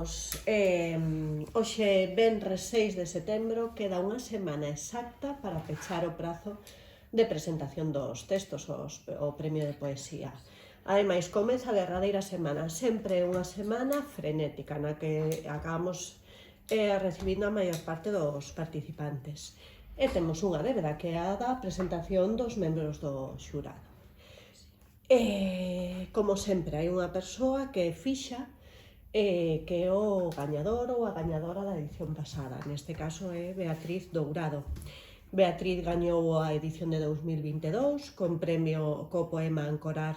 Benvidos. Hoxe, venres 6 de setembro, queda unha semana exacta para pechar o prazo de presentación dos textos o premio de poesía. Ademais, comeza a derradeira semana, sempre unha semana frenética, na que acabamos recibindo a maior parte dos participantes. E temos unha débeda, que é a da presentación dos membros do xurado. Como sempre, hai unha persoa que fixa que é o gañador ou a gañadora da edición pasada. Neste caso é Beatriz Dourado. Beatriz gañou a edición de 2022 con premio co poema Ancorar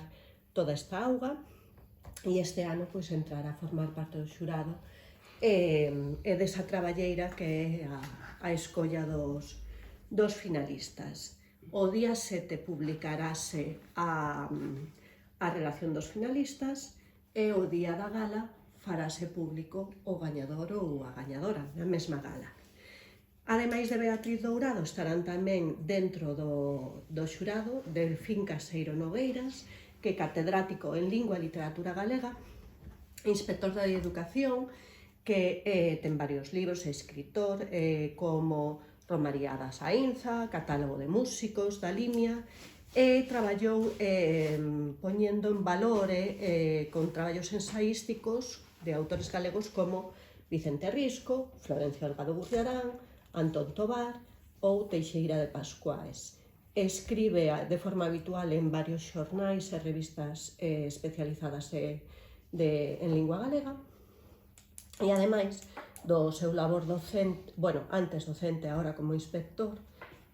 toda esta auga, e este ano entrará a formar parte do xurado e desa traballeira que é a escolla dos finalistas. O día 7 publicarase a relación dos finalistas e o día da gala farase público o gañador ou a gañadora na mesma gala. Ademais de Beatriz Dourado, estarán tamén dentro do xurado Delfín Caseiro Nogueiras, que é catedrático en Lingua e Literatura Galega, inspector de Educación, que ten varios libros, é escritor, como Romaría da Saínza, Catálogo de Músicos da Limia, e traballou poñendo en valor con traballos ensaísticos de autores galegos como Vicente Risco, Florencio Delgado Gurriarán, Antón Tovar ou Teixeira de Pascuais. Escribe de forma habitual en varios xornais e revistas especializadas en lingua galega, e ademais do seu labor docente, antes docente, agora como inspector,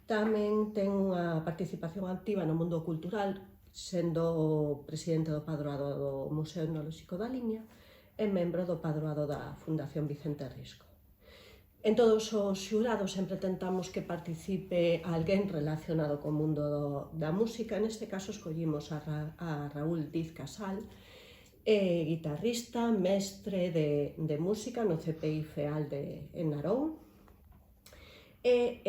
tamén ten unha participación activa no mundo cultural, sendo presidente do Padroado do Museo Etnolóxico da Limia e membro do Padroado da Fundación Vicente Risco. En todos os xurados sempre tentamos que participe alguén relacionado co mundo da música. Neste caso escollimos a Raúl Diz Casal, guitarrista, mestre de música no CPI FEAL en Narón, e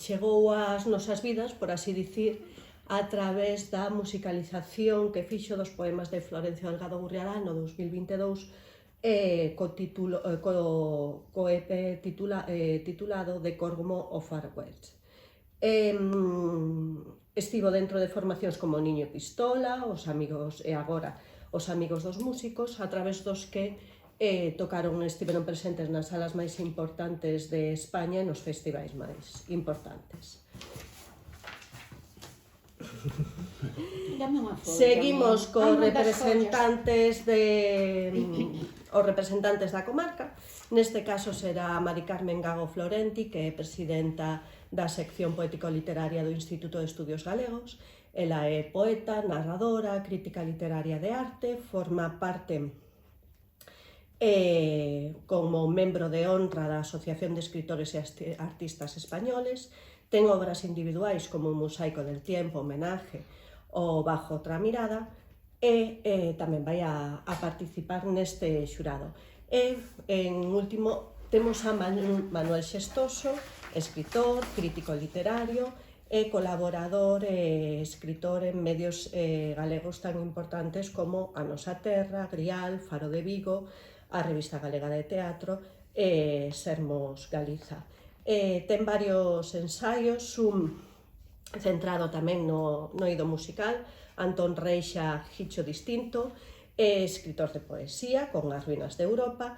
chegou ás nosas vidas, por así dicir, a través da musicalización que fixo dos poemas de Florencio Delgado Gurriarán no 2022 co EP titulado De Cormo o Far West. Estivo dentro de formacións como Niño e Pistola, Os Amigos e agora Os Amigos dos Músicos, a través dos que estiveron presentes nas salas máis importantes de España e nos festivais máis importantes. Seguimos cos representantes da comarca. Neste caso será Mari Carmen Gago Florenti, que é presidenta da sección poético-literaria do Instituto de Estudios Galegos. Ela é poeta, narradora, crítica literaria de arte, forma parte como membro de honra da Asociación de Escritores e Artistas Españoles. Ten obras individuais como Mosaico del Tiempo, Homenaje ou Bajo outra mirada, e tamén vai a participar neste xurado. E, en último, temos a Manuel Xestoso, escritor, crítico literario e colaborador e escritor en medios galegos tan importantes como A Nosa Terra, Grial, Faro de Vigo, a Revista Galega de Teatro e Sermos Galiza. Ten varios ensaios, un centrado tamén no eido musical, Antón Reixa, Gicho Distinto, é escritor de poesía con As Ruínas de Europa,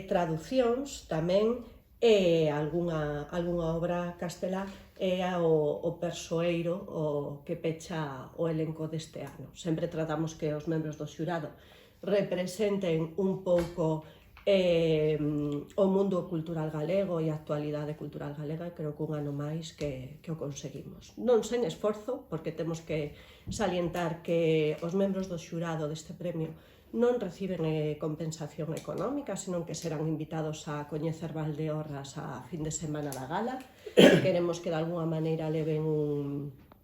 traducións tamén, e algunha obra castelá, é o Persoeiro que pecha o elenco deste ano. Sempre tratamos que os membros do xurado representen un pouco o mundo cultural galego e a actualidade cultural galega, e creo que un ano máis que o conseguimos. Non sen esforzo, porque temos que salientar que os membros do xurado deste premio non reciben compensación económica, senón que serán invitados a coñecer Valdeorras a fin de semana da gala. Queremos que de alguna maneira leven un